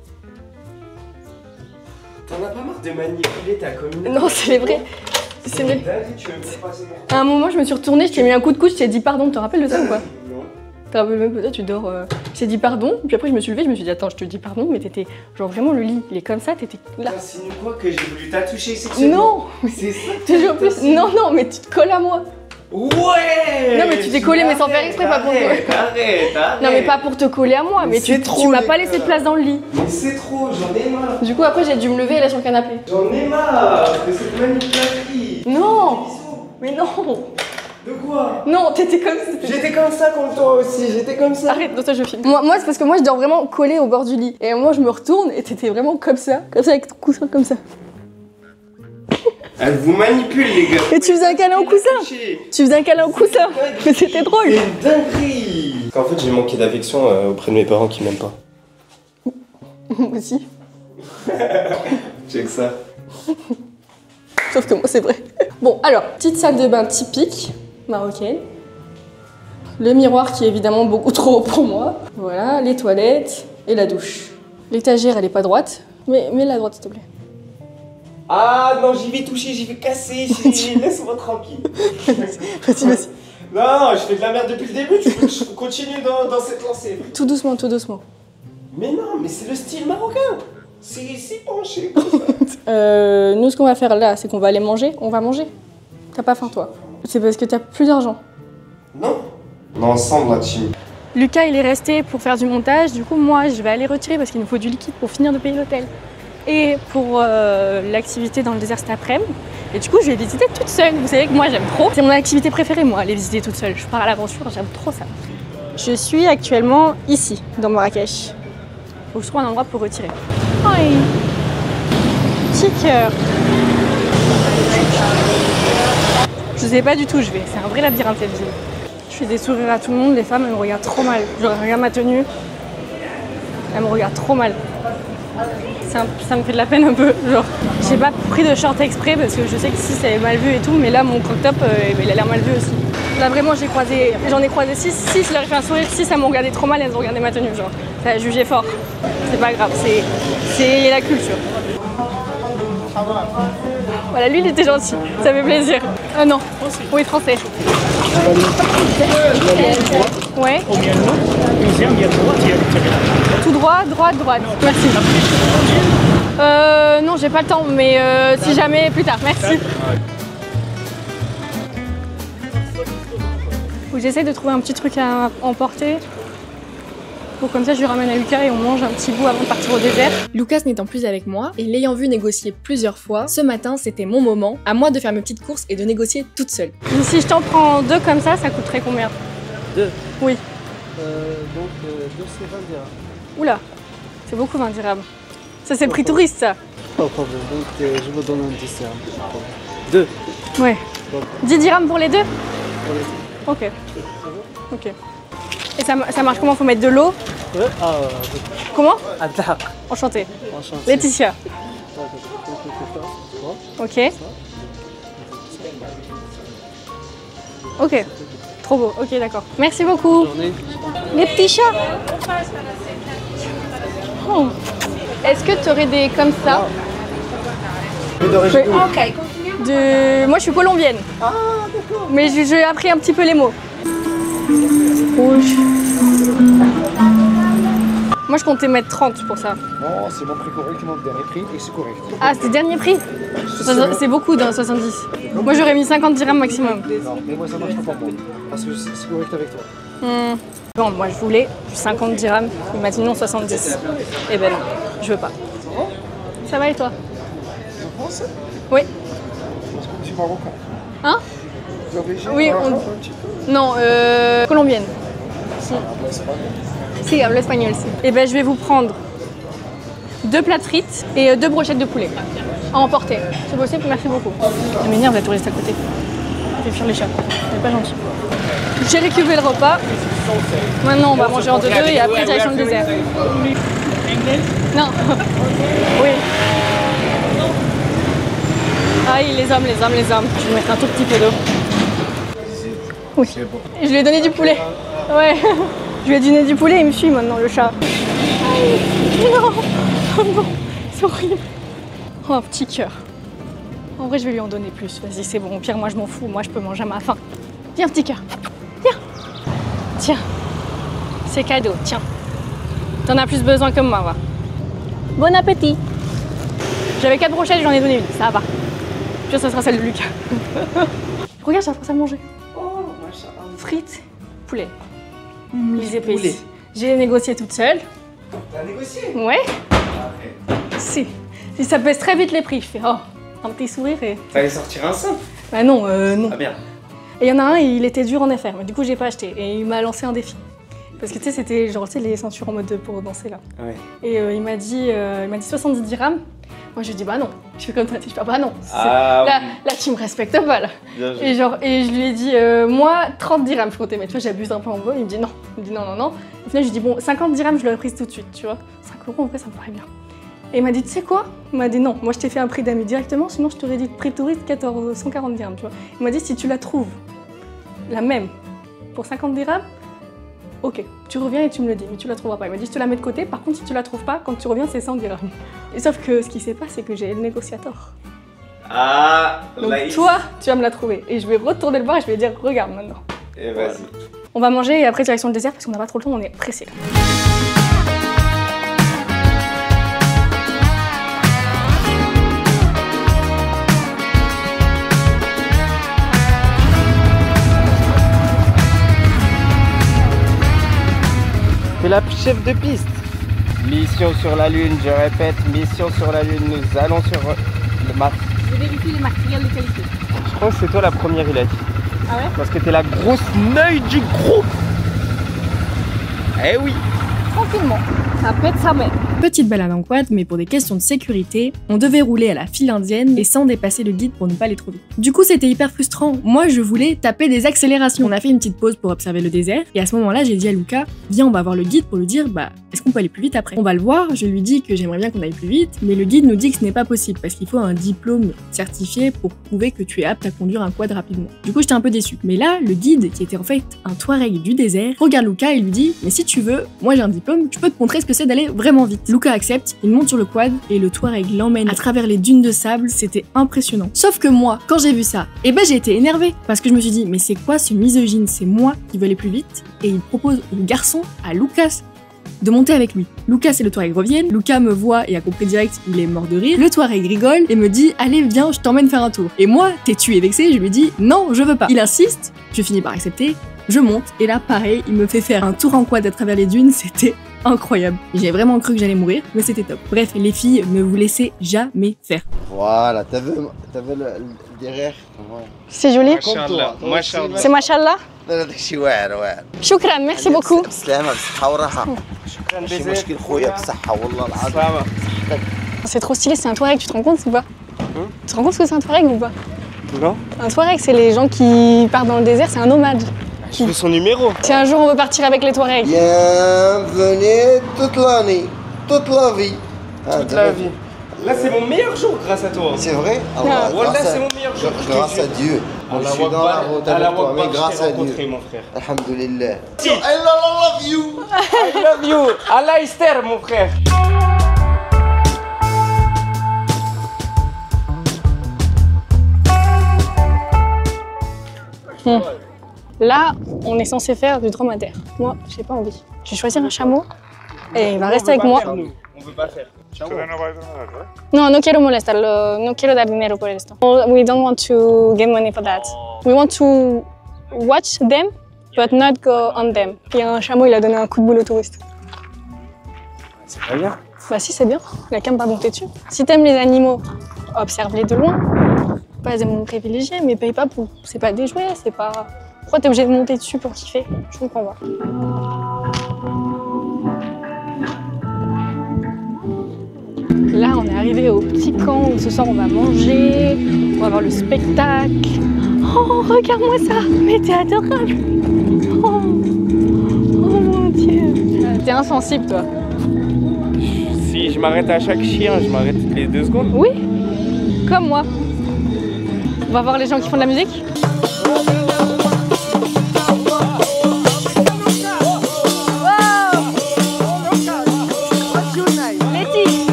T'en as pas marre de manipuler ta communauté? Non, c'est vrai. C'est vrai. Tu veux me faire passer mon... À un moment, je me suis retournée, je t'ai mis un coup de coude, je t'ai dit pardon. Tu te rappelles de ça ou quoi? Non. Tu te rappelles même pas, tu dors. Je t'ai dit pardon, puis après je me suis levée, je me suis dit attends, je te dis pardon, mais t'étais genre vraiment le lit, il est comme ça, t'étais là. T'insinues quoi, que j'ai voulu t'attoucher sexuellement? Non, c'est ça. Toujours plus. Non, non, mais tu te colles à moi. Ouais. Non, mais tu t'es collé, mais sans faire exprès, pas pour toi. Arrête. Non, mais pas pour te coller à moi, mais tu m'as pas laissé de place dans le lit. Mais c'est trop, j'en ai marre. Du coup, après, j'ai dû me lever et aller sur le canapé. J'en ai marre de cette manipulation. Non. Mais non. De quoi? Non, t'étais comme ça. J'étais comme ça comme toi aussi, j'étais comme ça. Arrête, non, ça je filme. Moi c'est parce que moi je dors vraiment collée au bord du lit. Et moi je me retourne et t'étais vraiment comme ça avec ton coussin comme ça. Elle vous manipule les gars. Et tu faisais un câlin au coussin. Tu faisais un câlin au coussin. Mais c'était drôle. C'est une dinguerie. En fait j'ai manqué d'affection auprès de mes parents qui m'aiment pas. Moi aussi. J'ai que ça. Sauf que moi c'est vrai. Bon alors, petite salle de bain typique marocaine. Le miroir qui est évidemment beaucoup trop haut pour moi. Voilà, les toilettes et la douche. L'étagère elle est pas droite, mais mets-la à droite s'il te plaît. Ah non, j'y vais toucher, j'y vais casser, laisse-moi tranquille. Vas-y. Non, je fais de la merde depuis le début, tu peux continuer dans cette lancée. Tout doucement, tout doucement. Mais non, mais c'est le style marocain. C'est penché. Nous ce qu'on va faire là, c'est qu'on va aller manger, on va manger. T'as pas faim toi? C'est parce que t'as plus d'argent. Non. On est ensemble la team. Lucas il est resté pour faire du montage, du coup moi je vais aller retirer parce qu'il nous faut du liquide pour finir de payer l'hôtel. Et pour l'activité dans le désert cet après-midi. Et du coup je vais visiter toute seule, vous savez que moi j'aime trop. C'est mon activité préférée moi, aller visiter toute seule. Je pars à l'aventure, j'aime trop ça. Je suis actuellement ici, dans Marrakech. Faut que je trouve un endroit pour retirer. Oui. Petit cœur. Je sais pas du tout où je vais, c'est un vrai labyrinthe cette ville. Je fais des sourires à tout le monde, les femmes elles me regardent trop mal. Je regarde ma tenue, elles me regardent trop mal. Ça me fait de la peine un peu, genre. J'ai pas pris de short exprès parce que je sais que si c'est mal vu et tout, mais là mon crop top il a l'air mal vu aussi. Là vraiment j'en ai croisé 6, je leur ai fait un sourire, 6 elles m'ont regardé trop mal, elles ont regardé ma tenue, genre. Ça a jugé fort. C'est pas grave, c'est la culture. Voilà, lui il était gentil, ça fait plaisir. Non, oui français. Ouais. Tout droit, droite. Merci. Non, j'ai pas le temps, mais si jamais plus tard. Merci. Faut que j'essaie de trouver un petit truc à emporter. Pour comme ça, je lui ramène à Lucas et on mange un petit bout avant de partir au désert. Lucas n'étant plus avec moi et l'ayant vu négocier plusieurs fois, ce matin c'était mon moment, à moi de faire mes petites courses et de négocier toute seule. Et si je t'en prends 2 comme ça coûterait combien? 2. Oui. Donc 2 c'est 20 dirhams. Oula, c'est beaucoup 20 dirhams. Ça c'est prix touriste ça. Pas de problème, donc je vous donne un 10 dirhams. 2. Ouais. 10 dirhams pour les 2? Pour les 2. Ok. Ok. Et ça marche comment? Faut mettre de l'eau? Ouais. Comment? Adhaq. Enchantée. Enchanté. Laetitia. Ok. Ok. Trop beau. Ok, d'accord. Merci beaucoup. Les petits chats. Oh. Est-ce que tu aurais des comme ça? Moi, je suis colombienne. Ah, d'accord. Mais j'ai appris un petit peu les mots. Rouge. Moi, je comptais mettre 30 pour ça. Non, c'est mon prix correct, mon dernier prix, et c'est correct. Ah, c'est le dernier prix? C'est beaucoup dans 70. Moi, j'aurais mis 50 dirhams maximum. Non, mais moi, ça marche pas pour moi, parce que c'est correct avec toi. Bon, moi, je voulais 50 dirhams. Il m'a dit non, 70. Eh ben non, je veux pas. Ça va et toi? En France? Oui. Parce que tu es marocain. Hein? D'origine Oui, marocain, un petit peu. Non, colombienne. Si. Espagnol. Si, hablo espagnol, si. Eh ben, je vais vous prendre 2 plats de frites et 2 brochettes de poulet à emporter. C'est possible? Merci beaucoup. Ça m'énerve d'être touriste à côté. Ça fait fuir les chats. C'est pas gentil. J'ai récupéré le repas. Maintenant, on va manger en 2-2 et après, direction le désert. Non. Oui. Aïe, les hommes. Je vais mettre un tout petit peu d'eau. Oui. Et je lui ai donné du poulet. Ouais. Je lui ai donné du poulet, il me suit maintenant, le chat. Aïe. Non. Oh non. C'est horrible. Oh, un petit cœur. En vrai, je vais lui en donner plus. Vas-y, c'est bon. Au pire, moi, je m'en fous. Moi, je peux manger à ma faim. Viens, petit cœur. Viens. Tiens. C'est cadeau. Tiens. T'en as plus besoin que moi, va. Bon appétit. J'avais 4 brochettes, j'en ai donné une. Ça va. Puis ça sera celle de Lucas. Regarde, j'ai appris à manger. Frites, poulet. Les épices. J'ai négocié toute seule. T'as négocié? Ouais. Si ça baisse très vite les prix, je fais oh, un petit sourire et... Fallait sortir un simple. Bah non, non. Ah merde. Et il y en a un, il était dur en affaires, mais du coup j'ai pas acheté. Et il m'a lancé un défi. Parce que tu sais, c'était genre, tu sais, les ceintures en mode pour danser là. Ouais. Et il m'a dit 70 dirhams. Moi je lui ai dit bah non. Je fais comme toi, je fais bah non. Ah, là tu me respectes pas là. Et je lui ai dit moi 30 dirhams je comptais, mais tu vois j'abuse un peu en gros. Il me dit non. Il me dit non. Au final je lui ai dit bon 50 dirhams je l'aurais prise tout de suite, tu vois. 5 € en vrai ça me paraît bien. Et il m'a dit tu sais quoi? Il m'a dit non, moi je t'ai fait un prix d'amis directement, sinon je t'aurais dit prix touriste 140 dirhams, tu vois. Il m'a dit si tu la trouves la même pour 50 dirhams, ok, tu reviens et tu me le dis, mais tu la trouveras pas. Il m'a dit je te la mets de côté, par contre si tu la trouves pas, quand tu reviens c'est 100 dirhams. Et sauf que ce qui s'est passé c'est que j'ai le négociateur. Ah, donc toi, tu vas me la trouver. Et je vais retourner le voir et je vais lui dire regarde maintenant. Et vas-y. On va manger et après direction le désert parce qu'on n'a pas trop le temps, on est pressé là. T'es la chef de piste. Mission sur la Lune, je répète, mission sur la Lune. Nous allons sur le Mars. Je vérifie les matériels de qualité. Je crois que c'est toi la première, il a dit. Ah ouais? Parce que t'es la grosse neuille du groupe. Eh oui. Tranquillement, ça pète sa mère. Petite balade en quad, mais pour des questions de sécurité, on devait rouler à la file indienne et sans dépasser le guide pour ne pas aller trop vite. Du coup, c'était hyper frustrant. Moi, je voulais taper des accélérations. On a fait une petite pause pour observer le désert et à ce moment-là, j'ai dit à Lucas, viens, on va voir le guide pour lui dire, bah, est-ce qu'on peut aller plus vite après? On va le voir, je lui dis que j'aimerais bien qu'on aille plus vite, mais le guide nous dit que ce n'est pas possible parce qu'il faut un diplôme certifié pour prouver que tu es apte à conduire un quad rapidement. Du coup, j'étais un peu déçue. Mais là, le guide, qui était en fait un Touareg du désert, regarde Lucas et lui dit, mais si tu veux, moi j'ai un diplôme, je peux te montrer ce que c'est d'aller vraiment vite. Lucas accepte, il monte sur le quad et le Touareg l'emmène à travers les dunes de sable, c'était impressionnant. Sauf que moi, quand j'ai vu ça, eh ben j'ai été énervée parce que je me suis dit, mais c'est quoi ce misogyne? C'est moi qui veux aller plus vite et il propose au garçon, à Lucas, de monter avec lui. Lucas et le Touareg reviennent, Lucas me voit et a compris direct, il est mort de rire. Le Touareg rigole et me dit, allez viens, je t'emmène faire un tour. Et moi, têtu et vexé, je lui dis, non, je veux pas. Il insiste, je finis par accepter. Je monte et là pareil, il me fait faire un tour en quad à travers les dunes, c'était incroyable. J'ai vraiment cru que j'allais mourir, mais c'était top. Bref, les filles, ne vous laissez jamais faire. Voilà, t'as vu le derrière. C'est joli. Machallah. C'est machallah. Choukran, merci beaucoup. C'est trop stylé, c'est un Touareg, tu te rends compte ou pas? Tu te rends compte ce que c'est un Touareg ou pas? Non. Un Touareg, c'est les gens qui partent dans le désert, c'est un nomade. Je veux son numéro. Si un jour on veut partir avec les Touaregs. Bienvenue toute l'année, toute la vie. Toute la vie. Là, c'est mon meilleur jour grâce à toi. C'est vrai? Wallah, c'est mon meilleur jour. Grâce à Dieu. Je suis dans la route avec toi, mais grâce à Dieu. Mon frère. Alhamdulillah. I love you. I love you. Allah Esther, mon frère. Là, on est censé faire du dromadaire. Moi, j'ai pas envie. Je vais choisir un chameau et il va rester avec moi. On veut pas faire. No, no quiero molestarlo. No quiero dar dinero por esto. We don't want to get money for that. We want to watch them, but not go on them. Et un chameau, il a donné un coup de boule au touriste. C'est pas bien. Bah si, c'est bien. Il a qu'à me pas monter dessus. Si t'aimes les animaux, observe-les de loin. Pas des moments privilégiés, mais paye pas pour... C'est pas des jouets, c'est pas... Pourquoi t'es obligé de monter dessus pour kiffer? Je comprends pas. Là, on est arrivé au petit camp où ce soir on va manger, on va voir le spectacle. Oh, regarde-moi ça, mais t'es adorable. Oh mon Dieu. T'es insensible, toi. Si je m'arrête à chaque chien, je m'arrête toutes les 2 secondes. Oui, comme moi. On va voir les gens qui font de la musique.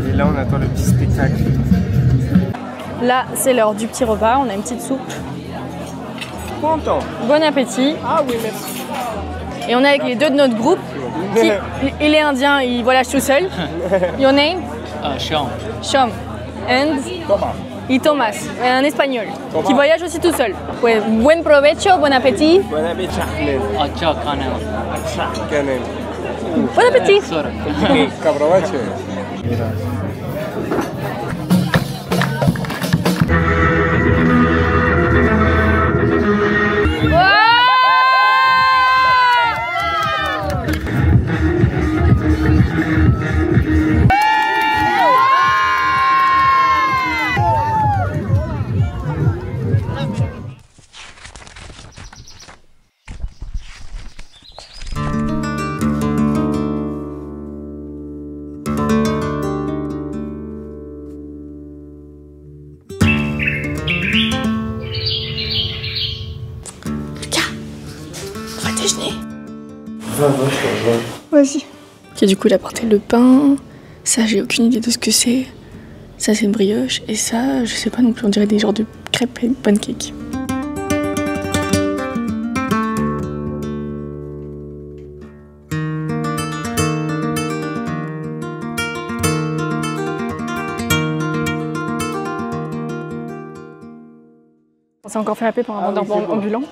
Et là, on attend le petit spectacle. Là, c'est l'heure du petit repas. On a une petite soupe. Content. Bon appétit. Ah oui, merci. Et on est avec les deux de notre groupe. Il est indien, il voyage tout seul. Your name? Shom. Shom. And? Thomas. Et Thomas, un espagnol, qui voyage aussi tout seul. Ouais, buen provecho, bon appétit. Bon appétit. Bon appétit. Vas-y. Ok, du coup, il a porté le pain. Ça, j'ai aucune idée de ce que c'est. Ça, c'est une brioche. Et ça, je sais pas non plus, on dirait des genres de crêpes et pancakes. On s'est encore fait appeler par un vendeur ambulant.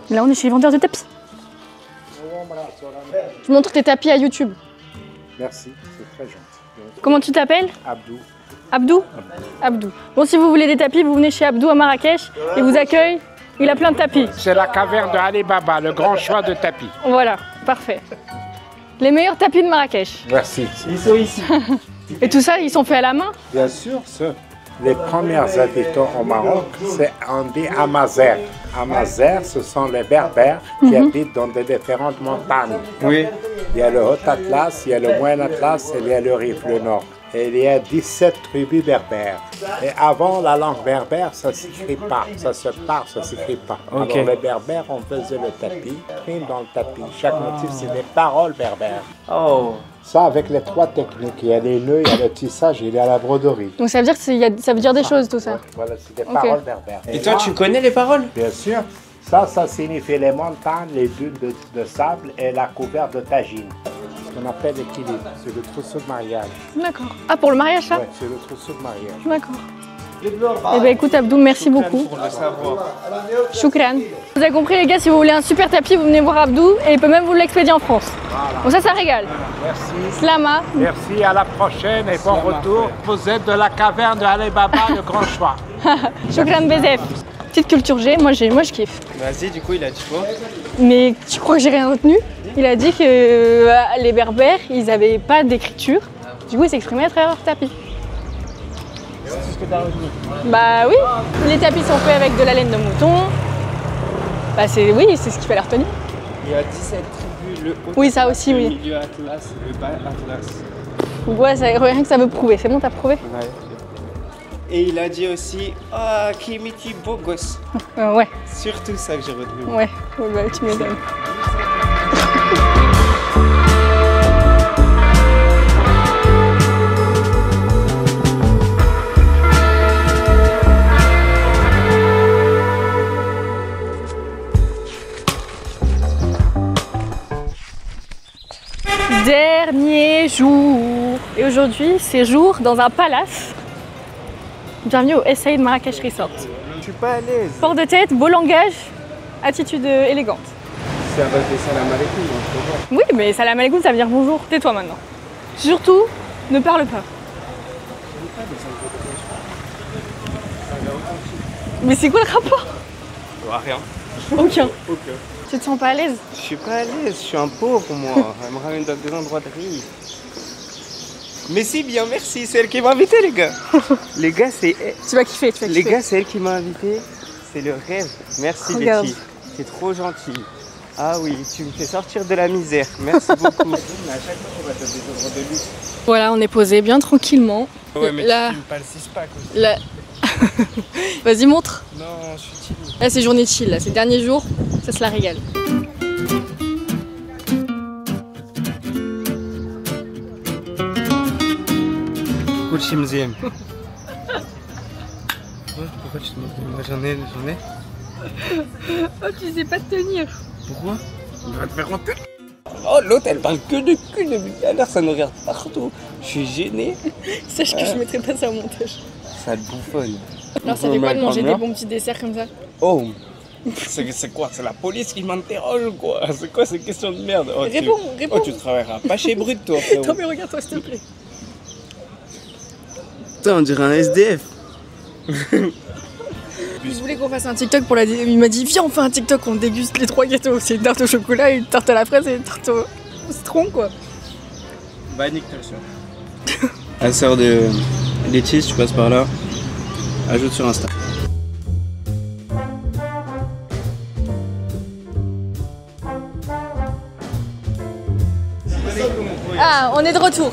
Là, on est chez les vendeurs de tapis. Je montre tes tapis à YouTube. Merci, c'est très gentil. Comment tu t'appelles? Abdou. Abdou? Abdou. Bon, si vous voulez des tapis, vous venez chez Abdou à Marrakech. Il vous accueille. Il a plein de tapis. C'est la caverne de Ali Baba, le grand choix de tapis. Voilà, parfait. Les meilleurs tapis de Marrakech. Merci. Ils sont ici. Et tout ça, ils sont faits à la main? Bien sûr, les premiers habitants au Maroc, c'est on dit Amazigh. Amazigh, ce sont les Berbères qui habitent dans des différentes montagnes. Oui. Il y a le Haut Atlas, il y a le Moyen Atlas et il y a le Rif, le Nord. Et il y a 17 tribus berbères. Et avant, la langue berbère, ça ne s'écrit pas. Ça se parle, ça ne s'écrit pas. Okay. Alors les berbères, on faisait le tapis, prime dans le tapis. Chaque motif, c'est des paroles berbères. Oh. Ça, avec les 3 techniques, il y a les nœuds, il y a le tissage et il y a la broderie. Donc ça veut dire que ça veut dire des choses tout ça. Ouais, voilà, c'est des paroles berbères. Et toi, tu connais les paroles? Bien sûr. Ça signifie les montagnes, les dunes de sable et la couverte de tagine. Ce qu'on appelle l'équilibre. C'est le trousseau de mariage. D'accord. Ah, pour le mariage, ça? Ouais, c'est le trousseau de mariage. D'accord. Eh ben écoute Abdou, merci beaucoup. Pour le savoir. Choukran. Vous avez compris les gars, si vous voulez un super tapis, vous venez voir Abdou et il peut même vous l'expédier en France. Voilà. Bon ça régale. Merci. Slama. Merci, à la prochaine et bon retour. Vous êtes de la caverne de Ali Baba, le grand choix. Choukran Bezef. Petite culture G, moi je kiffe. Vas-y, du coup, il a dit quoi? Mais tu crois que j'ai rien retenu? Il a dit que les Berbères, ils n'avaient pas d'écriture. Du coup, ils s'exprimaient à travers leur tapis. C'est tout ce que t'as retenu? Bah oui, les tapis sont faits avec de la laine de mouton. Bah oui, c'est ce qu'il fallait retenir. Il y a 17 tribus, le haut oui, ça aussi, le oui. milieu Atlas, le bas Atlas. Ouais, rien que ça veut prouver. C'est bon, t'as prouvé? Ouais. Et il a dit aussi, ah, Kimiti beau gosse. Ouais. Surtout ça que j'ai retenu. Ouais, bah, tu m'étonnes. Dernier jour. Et aujourd'hui, c'est jour dans un palace. Bienvenue au Essaïd Marrakech Resort. Je suis pas à l'aise. Port de tête, beau langage, attitude élégante. C'est à base de salam alaikum, je peux voir. Oui, mais salam alaikum, ça veut dire bonjour. Tais-toi maintenant. Surtout, ne parle pas. Mais c'est quoi le rapport? Rien. Aucun. Aucun. Tu te sens pas à l'aise? Je suis pas à l'aise, je suis un pauvre moi. Elle me ramène dans des endroits de riz. Mais si, bien merci, c'est elle qui m'a invité les gars. Les gars, c'est... Tu vas kiffer, tu vas kiffer. Les gars, c'est elle qui m'a invité. C'est le rêve. Merci Regarde. Betty. C'est trop gentil. Ah oui, tu me fais sortir de la misère. Merci beaucoup. Mais à chaque fois, tu vas te des œuvres de luxe. Voilà, on est posé bien tranquillement. Ouais, mais là, tu filmes pas le 6-pack aussi. là... Vas-y, montre. Non, je suis timide. Là, c'est journée chill, là, c'est le dernier jour, ça se la régale. Pourquoi tu me dis? Pourquoi tu te dis? Moi j'en ai. Oh, tu sais pas te tenir. Pourquoi? On va te faire honte. Oh, l'autre elle parle que de cul depuis tout à l'heure, ça nous regarde partout. Je suis gêné. Sache que je mettrai pas ça au montage. Ça te bouffonne. Alors, ça fait quoi de manger des bons petits desserts comme ça? Oh, c'est quoi? C'est la police qui m'interroge ou quoi? C'est quoi ces questions de merde? Oh, réponds. Oh, tu travailleras pas chez Brut toi, frérot. Non, mais regarde-toi, s'il te plaît. Putain, on dirait un SDF. Il voulait qu'on fasse un TikTok pour la... Il m'a dit, viens, on fait un TikTok, on déguste les 3 gâteaux. C'est une tarte au chocolat, une tarte à la fraise et une tarte au citron, quoi. Bah, nique ta soeur. La sœur de Laetitia, tu passes par là. Ajoute sur Insta. Ah, on est de retour.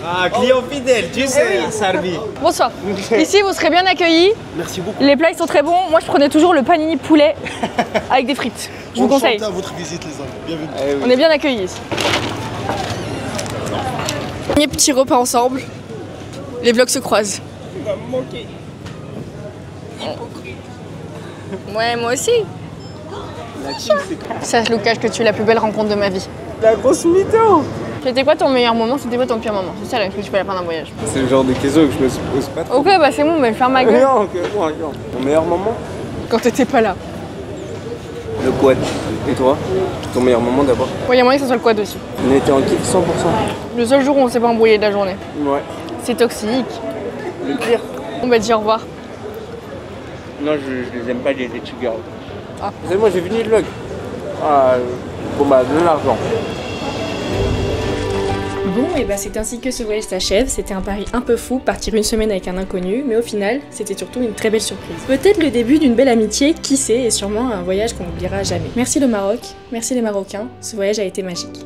Ah, client fidèle, tu sais, Sarbi. Bonsoir. Ici, vous serez bien accueillis. Merci beaucoup. Les plats, ils sont très bons. Moi, je prenais toujours le panini poulet avec des frites. Je vous conseille. à votre visite, les amis. Bienvenue. Eh oui. On est bien accueillis ici. Premier petit repas ensemble. Les vlogs se croisent. Tu vas me manquer. Ouais, moi aussi. La team, c'est Sache, Lucas, que tu es la plus belle rencontre de ma vie. la grosse mytho. C'était quoi ton meilleur moment? C'était quoi ton pire moment? C'est ça, là, que tu fais à la fin d'un voyage. C'est le genre de question que je me pose pas trop. Ok, bah c'est bon, mais faire ma gueule. Non, ok, bon, regarde. Mon meilleur moment? Quand t'étais pas là. Le quad. Et toi? Ton meilleur moment d'abord? Ouais, y a moyen que ça soit le quad aussi. On était en kiff 100%. Le seul jour où on s'est pas embrouillé de la journée. Ouais. C'est toxique. Le pire? On va dire au revoir. Non, je les aime pas, les two girls. Ah. Vous savez, moi j'ai fini le vlog. Ah, bon bah, de l'argent. Bon, et bah c'est ainsi que ce voyage s'achève. C'était un pari un peu fou, partir une semaine avec un inconnu, mais au final, c'était surtout une très belle surprise. Peut-être le début d'une belle amitié, qui sait, et sûrement un voyage qu'on n'oubliera jamais. Merci le Maroc, merci les Marocains, ce voyage a été magique.